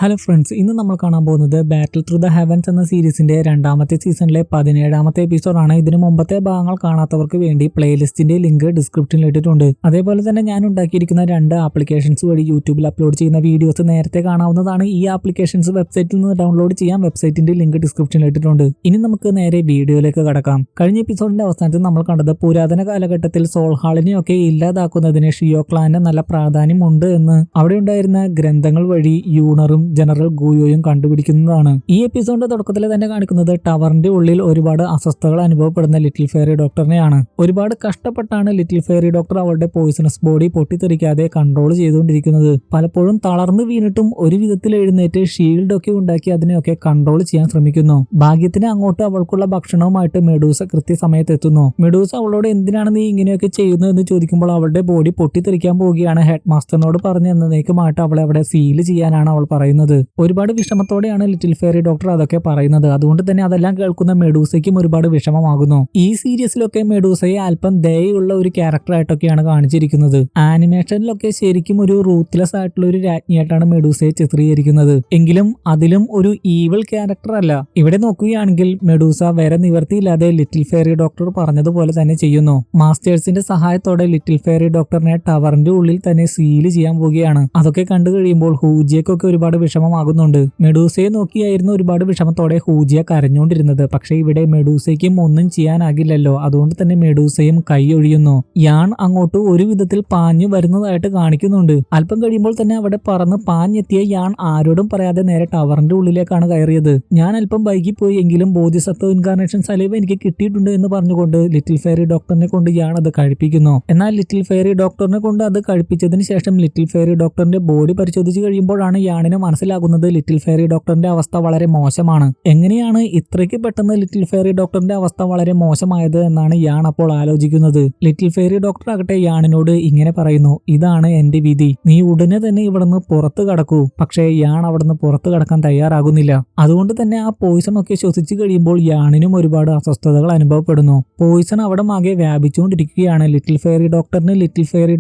Hello friends, ഇന്ന് നമ്മൾ കാണാൻ പോകുന്നത് ബാറ്റിൽ ത്രൂ ദ ഹെവൻസ് എന്ന സീരീസിന്റെ രണ്ടാമത്തെ സീസണിലെ 17ാമത്തെ എപ്പിസോഡാണ്. ഇതിന് മുമ്പത്തെ ഭാഗങ്ങൾ കാണാത്തവർക്ക് വേണ്ടി പ്ലേലിസ്റ്റിന്റെ ലിങ്ക് ഡിസ്ക്രിപ്ഷനിൽ ഇട്ടിട്ടുണ്ട്. അതേപോലെ തന്നെ ഞാൻ ഉണ്ടാക്കിയിരിക്കുന്ന 2 ആപ്ലിക്കേഷൻസ് വഴി യൂട്യൂബിൽ അപ്ലോഡ് ചെയ്യുന്ന വീഡിയോസ് നേരത്തെ കാണാവുന്നതാണ്. ഈ ആപ്ലിക്കേഷൻസ് വെബ്സൈറ്റിൽ നിന്ന് ഡൗൺലോഡ് ചെയ്യാം. വെബ്സൈറ്റിന്റെ ലിങ്ക് ഡിസ്ക്രിപ്ഷനിൽ ഇട്ടിട്ടുണ്ട്. ഇനി നമുക്ക് നേരെ വീഡിയോയിലേക്ക് കടക്കാം. കഴിഞ്ഞ എപ്പിസോഡിന്റെ അവസാനത്തിൽ നമ്മൾ കണ്ടത് പുരാതന കാലഘട്ടത്തിൽ സോൾഹാളിനെയൊക്കെ ഇല്ലാതാക്കുന്നതിന് ഷിയോ ക്ലാന് നല്ല പ്രാധാന്യമുണ്ട് എന്ന് അവിടെ ഉണ്ടായിരുന്ന ഗ്രന്ഥങ്ങൾ വഴി യൂണറും ജനറൽ ഗൂയോയും കണ്ടുപിടിക്കുന്നതാണ്. ഈ എപ്പിസോഡിന്റെ തുടക്കത്തിൽ തന്നെ കാണിക്കുന്നത് ടവറിന്റെ ഉള്ളിൽ ഒരുപാട് അസ്വസ്ഥതകൾ അനുഭവപ്പെടുന്ന ലിറ്റിൽ ഫെയറി ഡോക്ടറിനെയാണ്. ഒരുപാട് കഷ്ടപ്പെട്ടാണ് ലിറ്റിൽ ഫെയറി ഡോക്ടർ അവളുടെ പോയിസണസ് ബോഡി പൊട്ടിത്തെറിക്കാതെ കൺട്രോൾ ചെയ്തുകൊണ്ടിരിക്കുന്നത്. പലപ്പോഴും തളർന്നു വീണിട്ടും ഒരു വിധത്തിൽ എഴുന്നേറ്റ് ഷീൽഡ് ഒക്കെ ഉണ്ടാക്കി അതിനെയൊക്കെ കൺട്രോൾ ചെയ്യാൻ ശ്രമിക്കുന്നു. ഭാഗ്യത്തിന് അങ്ങോട്ട് അവൾക്കുള്ള ഭക്ഷണവുമായിട്ട് മെഡൂസ കൃത്യസമയത്ത് എത്തുന്നു. മെഡൂസ അവളോട് എന്തിനാണ് നീ ഇങ്ങനെയൊക്കെ ചെയ്യുന്നത് എന്ന് ചോദിക്കുമ്പോൾ അവളുടെ ബോഡി പൊട്ടിത്തെറിക്കാൻ പോവുകയാണ്. ഹെഡ് മാസ്റ്ററിനോട് പറഞ്ഞ് എന്നേക്കുമായിട്ട് അവളെ അവിടെ സീൽ ചെയ്യാനാണ് അവൾ പറയുന്നത്. ഒരുപാട് വിഷമത്തോടെയാണ് ലിറ്റിൽ ഫെയറി ഡോക്ടർ അതൊക്കെ പറയുന്നത്. അതുകൊണ്ട് തന്നെ അതെല്ലാം കേൾക്കുന്ന മെഡൂസയ്ക്കും ഒരുപാട് വിഷമമാകുന്നു. ഈ സീരീസിലൊക്കെ മെഡൂസയെ അല്പം ദയുള്ള ഒരു ക്യാരക്ടറായിട്ടൊക്കെയാണ് കാണിച്ചിരിക്കുന്നത്. ആനിമേഷനിലൊക്കെ ശരിക്കും ഒരു റൂത്ത്ലെസ് ആയിട്ടുള്ള ഒരു രാജ്ഞിയായിട്ടാണ് മെഡൂസയെ ചിത്രീകരിക്കുന്നത്. എങ്കിലും അതിലും ഒരു ഈവിൾ ക്യാരക്ടർ അല്ല. ഇവിടെ നോക്കുകയാണെങ്കിൽ മെഡൂസ വേറെ നിവർത്തിയില്ലാതെ ലിറ്റിൽ ഫെയറി ഡോക്ടർ പറഞ്ഞതുപോലെ തന്നെ ചെയ്യുന്നു. മാസ്റ്റേഴ്സിന്റെ സഹായത്തോടെ ലിറ്റിൽ ഫെയറി ഡോക്ടറിനെ ടവറിന്റെ ഉള്ളിൽ തന്നെ സീൽ ചെയ്യാൻ പോവുകയാണ്. അതൊക്കെ കണ്ടു കഴിയുമ്പോൾ ഹൂജിയക്കൊക്കെ ഒരുപാട് വിഷമമാകുന്നുണ്ട്. മെഡൂസയെ നോക്കിയായിരുന്നു ഒരുപാട് വിഷമത്തോടെ ഹൂജിയ കരഞ്ഞുകൊണ്ടിരുന്നത്. പക്ഷെ ഇവിടെ മെഡൂസയ്ക്കും ഒന്നും ചെയ്യാനാകില്ലല്ലോ. അതുകൊണ്ട് തന്നെ മെഡൂസയും കൈ ഒഴിയുന്നു. യാൺ അങ്ങോട്ട് ഒരു വിധത്തിൽ പാഞ്ഞു വരുന്നതായിട്ട് കാണിക്കുന്നുണ്ട്. അല്പം കഴിയുമ്പോൾ തന്നെ അവിടെ പറന്ന് പാഞ്ഞെത്തിയ യാൺ ആരോടും പറയാതെ നേരെ ടവറിന്റെ ഉള്ളിലേക്കാണ് കയറിയത്. ഞാൻ അല്പം വൈകിപ്പോയി, എങ്കിലും ബോധിസത്വ ഇൻകാർണേഷൻ സലൈവ എനിക്ക് കിട്ടിയിട്ടുണ്ട് എന്ന് പറഞ്ഞുകൊണ്ട് ലിറ്റിൽ ഫെയറി ഡോക്ടറിനെ കൊണ്ട് യാൺ അത് കഴിപ്പിക്കുന്നു. എന്നാൽ ലിറ്റിൽ ഫെയറി ഡോക്ടറിനെ കൊണ്ട് അത് കഴിപ്പിച്ചതിന് ശേഷം ലിറ്റിൽ ഫെയറി ഡോക്ടറിന്റെ ബോഡി പരിശോധിച്ച് കഴിയുമ്പോഴാണ് യാണിന് മനസ്സിലാകുന്നത് ലിറ്റിൽ ഫെയറി ഡോക്ടറിന്റെ അവസ്ഥ വളരെ മോശമാണ്. എങ്ങനെയാണ് ഇത്രയ്ക്ക് പെട്ടെന്ന് ലിറ്റിൽ ഫെയറി ഡോക്ടറിന്റെ അവസ്ഥ വളരെ മോശമായത് എന്നാണ് യാൺ അപ്പോൾ ആലോചിക്കുന്നത്. ലിറ്റിൽ ഫെയറി ഡോക്ടർ ആകട്ടെ യാണിനോട് ഇങ്ങനെ പറയുന്നു, ഇതാണ് എന്റെ വിധി, നീ ഉടനെ തന്നെ ഇവിടുന്ന് പുറത്തു കടക്കൂ. പക്ഷേ യാൺ അവിടുന്ന് പുറത്തു കടക്കാൻ തയ്യാറാകുന്നില്ല. അതുകൊണ്ട് തന്നെ ആ പോയിസൺ ഒക്കെ ശ്വസിച്ചു കഴിയുമ്പോൾ യാണിനും ഒരുപാട് അസ്വസ്ഥതകൾ അനുഭവപ്പെടുന്നു. പോയിസൺ അവിടെ ആകെ വ്യാപിച്ചുകൊണ്ടിരിക്കുകയാണ്. ലിറ്റിൽ ഫെയറി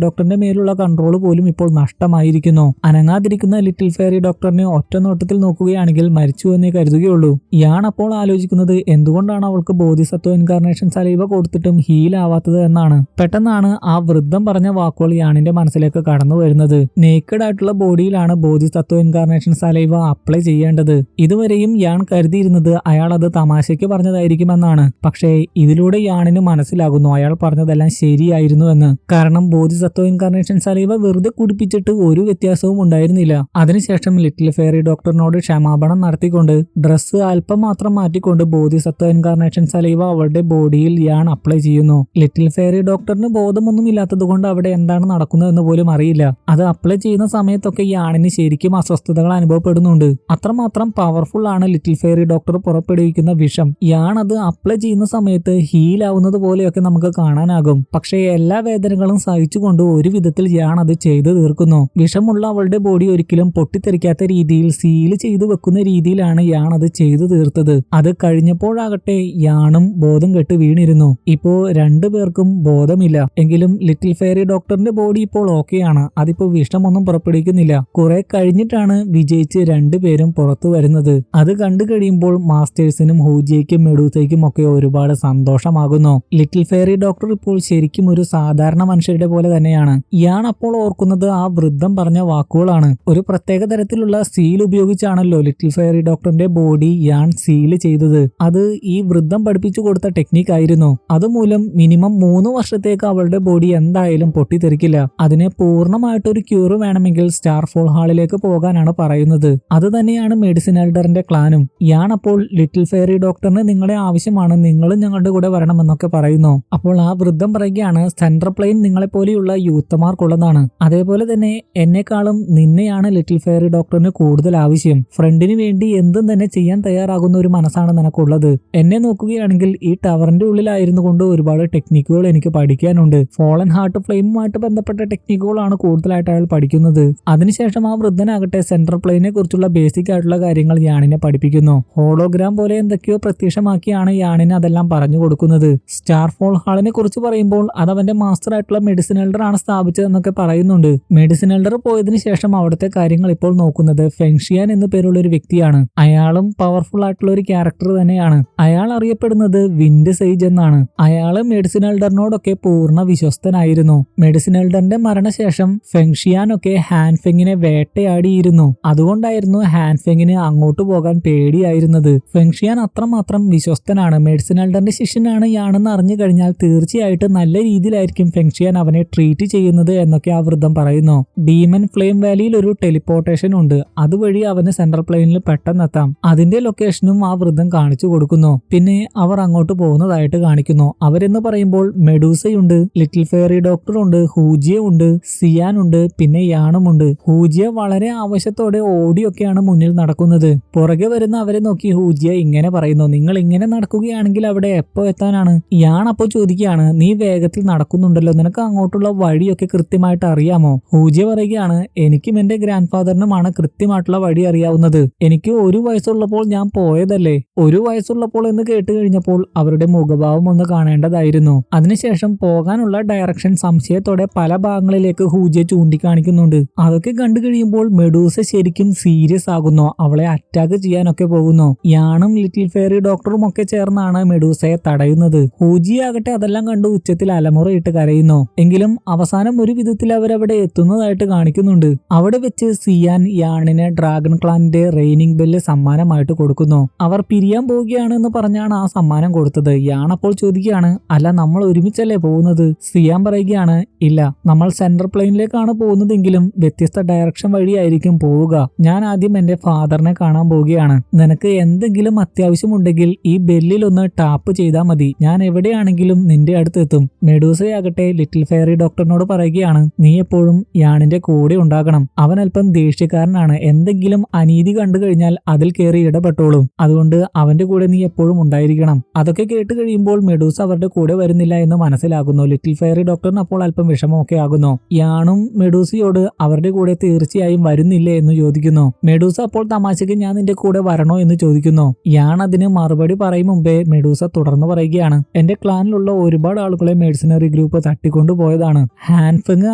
ഡോക്ടറിന്റെ മേലുള്ള കൺട്രോൾ പോലും ഇപ്പോൾ നഷ്ടമായിരിക്കുന്നു. അനങ്ങാതിരിക്കുന്ന ലിറ്റിൽ ഫെയറി ഡോക്ടറിനെ ഒറ്റ നോട്ടത്തിൽ നോക്കുകയാണെങ്കിൽ മരിച്ചു എന്നേ കരുതുകയുള്ളൂ. യാൺ അപ്പോൾ ആലോചിക്കുന്നത് എന്തുകൊണ്ടാണ് അവൾക്ക് ബോധിസത്വ ഇൻകാർണേഷൻ സലൈവ കൊടുത്തിട്ടും ഹീൽ ആവാത്തത് എന്നാണ്. പെട്ടെന്നാണ് ആ വൃദ്ധം പറഞ്ഞ വാക്കുകൾ യാണിന്റെ മനസ്സിലേക്ക് കടന്നു വരുന്നത്. നേക്കഡ് ആയിട്ടുള്ള ബോഡിയിലാണ് ബോധിസത്വ ഇൻകാർണേഷൻ സലൈവ അപ്ലൈ ചെയ്യേണ്ടത്. ഇതുവരെയും യാൺ കരുതിയിരുന്നത് അയാൾ അത് തമാശയ്ക്ക് പറഞ്ഞതായിരിക്കുമെന്നാണ്. പക്ഷേ ഇതിലൂടെ യാണിന് മനസ്സിലാകുന്നു അയാൾ പറഞ്ഞതെല്ലാം ശരിയായിരുന്നു എന്ന്. കാരണം ബോധിസത്വ ഇൻകാർണേഷൻ സലൈവ വെറുതെ കുടിപ്പിച്ചിട്ട് ഒരു വ്യത്യാസവും ഉണ്ടായിരുന്നില്ല. അതിനുശേഷം ലിറ്റിൽ ഫെയറി ഡോക്ടറിനോട് ക്ഷമാപണം നടത്തിക്കൊണ്ട് ഡ്രസ്സ് അല്പം മാത്രം മാറ്റിക്കൊണ്ട് ബോധിസത്വ ഇൻകാർണേഷൻ സലൈവ അവളുടെ ബോഡിയിൽ യാൺ അപ്ലൈ ചെയ്യുന്നു. ലിറ്റിൽ ഫെയറി ഡോക്ടറിന് ബോധമൊന്നും ഇല്ലാത്തത് കൊണ്ട് അവിടെ എന്താണ് നടക്കുന്നതെന്ന് പോലും അറിയില്ല. അത് അപ്ലൈ ചെയ്യുന്ന സമയത്തൊക്കെ യാണിന് ശരിക്കും അസ്വസ്ഥതകൾ അനുഭവപ്പെടുന്നുണ്ട്. അത്രമാത്രം പവർഫുൾ ആണ് ലിറ്റിൽ ഫെയറി ഡോക്ടർ പുറപ്പെടുവിക്കുന്ന വിഷം. യാൺ അത് അപ്ലൈ ചെയ്യുന്ന സമയത്ത് ഹീൽ ആവുന്നത് പോലെയൊക്കെ നമുക്ക് കാണാനാകും. പക്ഷേ എല്ലാ വേദനകളും സഹിച്ചുകൊണ്ട് ഒരു വിധത്തിൽ യാൺ അത് ചെയ്തു തീർക്കുന്നു. വിഷമുള്ള അവളുടെ ബോഡി ഒരിക്കലും പൊട്ടിത്തെറിക്കാത്ത രീതിയിൽ സീൽ ചെയ്തു വെക്കുന്ന രീതിയിലാണ് യാൺ അത് ചെയ്തു തീർത്തത്. അത് കഴിഞ്ഞപ്പോഴാകട്ടെ യാണും ബോധം കെട്ട് വീണിരുന്നു. ഇപ്പോ രണ്ടുപേർക്കും ബോധമില്ല. എങ്കിലും ലിറ്റിൽ ഫെയറി ഡോക്ടറിന്റെ ബോഡി ഇപ്പോൾ ഓക്കെയാണ്. അതിപ്പോ വിഷമൊന്നും പുറപ്പെടുവിക്കുന്നില്ല. കുറെ കഴിഞ്ഞിട്ടാണ് വിജയിച്ച് രണ്ടുപേരും പുറത്തു വരുന്നത്. അത് കണ്ടു കഴിയുമ്പോൾ മാസ്റ്റേഴ്സിനും ഹൂജിയയ്ക്കും മെഡൂസയ്ക്കും ഒക്കെ ഒരുപാട് സന്തോഷമാകുന്നു. ലിറ്റിൽ ഫെയറി ഡോക്ടർ ഇപ്പോൾ ശരിക്കും ഒരു സാധാരണ മനുഷ്യരുടെ പോലെ തന്നെയാണ്. യാൺ അപ്പോൾ ഓർക്കുന്നത് ആ വൃദ്ധം പറഞ്ഞ വാക്കുകളാണ്. ഒരു പ്രത്യേക തരത്തിലുള്ള സീൽ ഉപയോഗിച്ചാണല്ലോ ലിറ്റിൽ ഫെയറി ഡോക്ടറിന്റെ ബോഡി യാൺ സീൽ ചെയ്തത്. അത് ഈ വൃദ്ധം പഠിപ്പിച്ചു കൊടുത്ത ടെക്നിക് ആയിരുന്നു. അതുമൂലം മിനിമം 3 വർഷത്തേക്ക് അവളുടെ ബോഡി എന്തായാലും പൊട്ടിത്തെറിക്കില്ല. അതിന് പൂർണ്ണമായിട്ടൊരു ക്യൂർ വേണമെങ്കിൽ സ്റ്റാർഫോൾ ഹാളിലേക്ക് പോകാനാണ് പറയുന്നത്. അത് തന്നെയാണ് മെഡിസിൻ എൽഡറിന്റെ ക്ലാനും. യാൺ അപ്പോൾ ലിറ്റിൽ ഫെയറി ഡോക്ടറിന് നിങ്ങളെ ആവശ്യമാണ്, നിങ്ങളും ഞങ്ങളുടെ കൂടെ വരണമെന്നൊക്കെ പറയുന്നു. അപ്പോൾ ആ വൃദ്ധം പറയുകയാണ്, സെൻട്രൽ പ്ലെയിൻ നിങ്ങളെപ്പോലെയുള്ള യൂത്തമാർക്കുള്ളതാണ്. അതേപോലെ തന്നെ എന്നെക്കാളും നിന്നെയാണ് ലിറ്റിൽ ഫെയറി ഡോക്ടറിന് കൂടുതൽ ആവശ്യം. ഫ്രണ്ടിന് വേണ്ടി എന്തും തന്നെ ചെയ്യാൻ തയ്യാറാകുന്ന ഒരു മനസ്സാണ് നിനക്കുള്ളത്. എന്നെ നോക്കുകയാണെങ്കിൽ ഈ ടവറിന്റെ ഉള്ളിലായിരുന്നു കൊണ്ട് ഒരുപാട് ടെക്നിക്കുകൾ എനിക്ക് പഠിക്കാനുണ്ട്. ഫോളൻ ഹാർട്ട് ഫ്ലെയിമുമായിട്ട് ബന്ധപ്പെട്ട ടെക്നിക്കുകളാണ് കൂടുതലായിട്ട് അയാൾ പഠിക്കുന്നത്. അതിനുശേഷം ആ വൃദ്ധനാകട്ടെ സെൻട്രൽ പ്ലെയിനെ കുറിച്ചുള്ള ബേസിക് ആയിട്ടുള്ള കാര്യങ്ങൾ യാണിനെ പഠിപ്പിക്കുന്നു. ഹോളോഗ്രാം പോലെ എന്തൊക്കെയോ പ്രത്യക്ഷമാക്കിയാണ് യാണിന് അതെല്ലാം പറഞ്ഞു കൊടുക്കുന്നത്. സ്റ്റാർഫോൾ ഹാളിനെ കുറിച്ച് പറയുമ്പോൾ അത് അവന്റെ മാസ്റ്റർ ആയിട്ടുള്ള മെഡിസിൻ എൽഡർ ആണ് സ്ഥാപിച്ചതെന്നൊക്കെ പറയുന്നുണ്ട്. മെഡിസിൻ എൽഡർ പോയതിനു ശേഷം അവിടുത്തെ കാര്യങ്ങൾ ഇപ്പോൾ നോക്കുന്നത് പോകുന്നത് ഫെങ്ഷിയാൻ എന്നു പേരുള്ള ഒരു വ്യക്തിയാണ്. അയാളും പവർഫുൾ ആയിട്ടുള്ള ഒരു ക്യാരക്ടർ തന്നെയാണ്. അയാൾ അറിയപ്പെടുന്നത് വിൻഡ് സേജ് എന്നാണ്. അയാള് മെഡിസിൻ എൽഡറിനോടൊക്കെ പൂർണ്ണ വിശ്വസ്തനായിരുന്നു. മെഡിസിൻ എൽഡറിന്റെ മരണശേഷം ഫെങ്ഷിയാനൊക്കെ ഹാൻഫെങ്ങിനെ വേട്ടയാടിയിരുന്നു. അതുകൊണ്ടായിരുന്നു ഹാൻഫെങ്ങിന് അങ്ങോട്ട് പോകാൻ പേടിയായിരുന്നത്. ഫെങ്ഷിയാൻ അത്രമാത്രം വിശ്വസ്തനാണ്. മെഡിസിൻ എൽഡറിന്റെ ശിഷ്യനാണ് യാണെന്ന് അറിഞ്ഞു കഴിഞ്ഞാൽ തീർച്ചയായിട്ടും നല്ല രീതിയിലായിരിക്കും ഫെങ്ഷിയാൻ അവനെ ട്രീറ്റ് ചെയ്യുന്നത് എന്നൊക്കെ ആ വൃദ്ധം പറയുന്നു. ഡീമൻ ഫ്ലെയിം വാലിയിൽ ഒരു ടെലിപ്പോർട്ടേഷൻ ഉണ്ട്. അതുവഴി അവന് സെൻട്രൽ പ്ലെയിനിൽ പെട്ടെന്നെത്താം. അതിന്റെ ലൊക്കേഷനും ആ വൃദ്ധം കാണിച്ചു കൊടുക്കുന്നു. പിന്നെ അവർ അങ്ങോട്ട് പോകുന്നതായിട്ട് കാണിക്കുന്നു. അവരെന്ന് പറയുമ്പോൾ മെഡൂസയുണ്ട്, ലിറ്റിൽ ഫെയറി ഡോക്ടർ ഉണ്ട്, ഹൂജിയ ഉണ്ട്, സിയാൻ ഉണ്ട്, പിന്നെ യാണുമുണ്ട്. ഹൂജിയ വളരെ ആവശ്യത്തോടെ ഓടിയൊക്കെയാണ് മുന്നിൽ നടക്കുന്നത്. പുറകെ വരുന്ന അവരെ നോക്കി ഹൂജിയ ഇങ്ങനെ പറയുന്നു, നിങ്ങൾ ഇങ്ങനെ നടക്കുകയാണെങ്കിൽ അവിടെ എപ്പോ എത്താനാണ്? യാൺ അപ്പോൾ ചോദിക്കുകയാണ്, നീ വേഗത്തിൽ നടക്കുന്നുണ്ടല്ലോ, നിനക്ക് അങ്ങോട്ടുള്ള വഴിയൊക്കെ കൃത്യമായിട്ട് അറിയാമോ? ഹൂജിയ പറയുകയാണ്, എനിക്കും എന്റെ ഗ്രാൻഡ് ഫാദറിനുമാണ് കൃത്യമായിട്ടുള്ള വഴി അറിയാവുന്നത്. എനിക്ക് 1 വയസ്സുള്ളപ്പോൾ ഞാൻ പോയതല്ലേ. 1 വയസ്സുള്ളപ്പോൾ എന്ന് കേട്ട് കഴിഞ്ഞപ്പോൾ അവരുടെ മുഖഭാവം ഒന്ന് കാണേണ്ടതായിരുന്നു. അതിനുശേഷം പോകാനുള്ള ഡയറക്ഷൻ സംശയത്തോടെ പല ഭാഗങ്ങളിലേക്ക് ഹൂജിയ ചൂണ്ടിക്കാണിക്കുന്നുണ്ട്. അതൊക്കെ കണ്ടു കഴിയുമ്പോൾ മെഡൂസ ശരിക്കും സീരിയസ് ആകുന്നു. അവളെ അറ്റാക്ക് ചെയ്യാനൊക്കെ പോകുന്നു. യാണും ലിറ്റിൽ ഫെയറി ഡോക്ടറും ഒക്കെ ചേർന്നാണ് മെഡൂസയെ തടയുന്നത്. ഹൂജിയ ആകട്ടെ അതെല്ലാം കണ്ട് ഉച്ചത്തിൽ അലമുറയിട്ട് കരയുന്നു. എങ്കിലും അവസാനം ഒരു വിധത്തിൽ അവരവിടെ എത്തുന്നതായിട്ട് കാണിക്കുന്നുണ്ട്. അവിടെ വെച്ച് സിയാൻ യാണിന് ഡ്രാഗൺ ക്ലാനിന്റെ റെയിനിങ് ബെല്ല് സമ്മാനമായിട്ട് കൊടുക്കുന്നു. അവർ പിരിയാൻ പോവുകയാണെന്ന് പറഞ്ഞാണ് ആ സമ്മാനം കൊടുത്തത്. യാൺ അപ്പോൾ ചോദിക്കുകയാണ്, അല്ല നമ്മൾ ഒരുമിച്ചല്ലേ പോകുന്നത്? സിയാൻ പറയുകയാണ്, ഇല്ല, നമ്മൾ സെൻട്രൽ പ്ലെയിനിലേക്കാണ് പോകുന്നതെങ്കിലും വ്യത്യസ്ത ഡയറക്ഷൻ വഴിയായിരിക്കും പോവുക. ഞാൻ ആദ്യം എന്റെ ഫാദറിനെ കാണാൻ പോവുകയാണ്. നിനക്ക് എന്തെങ്കിലും അത്യാവശ്യമുണ്ടെങ്കിൽ ഈ ബെല്ലിൽ ഒന്ന് ടാപ്പ് ചെയ്താൽ മതി. ഞാൻ എവിടെയാണെങ്കിലും നിന്റെ അടുത്ത് എത്തും. മെഡൂസയാകട്ടെ ലിറ്റിൽ ഫെയറി ഡോക്ടറിനോട് പറയുകയാണ്, നീ എപ്പോഴും യാണിന്റെ കൂടെ ഉണ്ടാകണം. അവൻ അല്പം ദേഷ്യക്കാരനാണ്. എന്തെങ്കിലും അനീതി കണ്ടു കഴിഞ്ഞാൽ അതിൽ കയറി ഇടപെട്ടോളും. അതുകൊണ്ട് അവന്റെ കൂടെ നീ എപ്പോഴും ഉണ്ടായിരിക്കണം. അതൊക്കെ കേട്ട് കഴിയുമ്പോൾ മെഡൂസ അവരുടെ കൂടെ വരുന്നില്ല എന്ന് മനസ്സിലാകുന്നു. ലിറ്റിൽ ഫെയറി ഡോക്ടറിന് അപ്പോൾ അല്പം വിഷമമൊക്കെ ആകുന്നു. യാണും മെഡൂസയോട് അവരുടെ കൂടെ തീർച്ചയായും വരുന്നില്ലേ എന്ന് ചോദിക്കുന്നു. മെഡൂസ അപ്പോൾ തമാശയ്ക്ക് ഞാൻ നിന്റെ കൂടെ വരണോ എന്ന് ചോദിക്കുന്നു. യാൺ അതിന് മറുപടി പറയും മുമ്പേ മെഡൂസ തുടർന്ന് പറയുകയാണ്, എന്റെ ക്ലാനിലുള്ള ഒരുപാട് ആളുകളെ മെർസനറി ഗ്രൂപ്പ് തട്ടിക്കൊണ്ടുപോയതാണ്. ഹാൻഫെങ്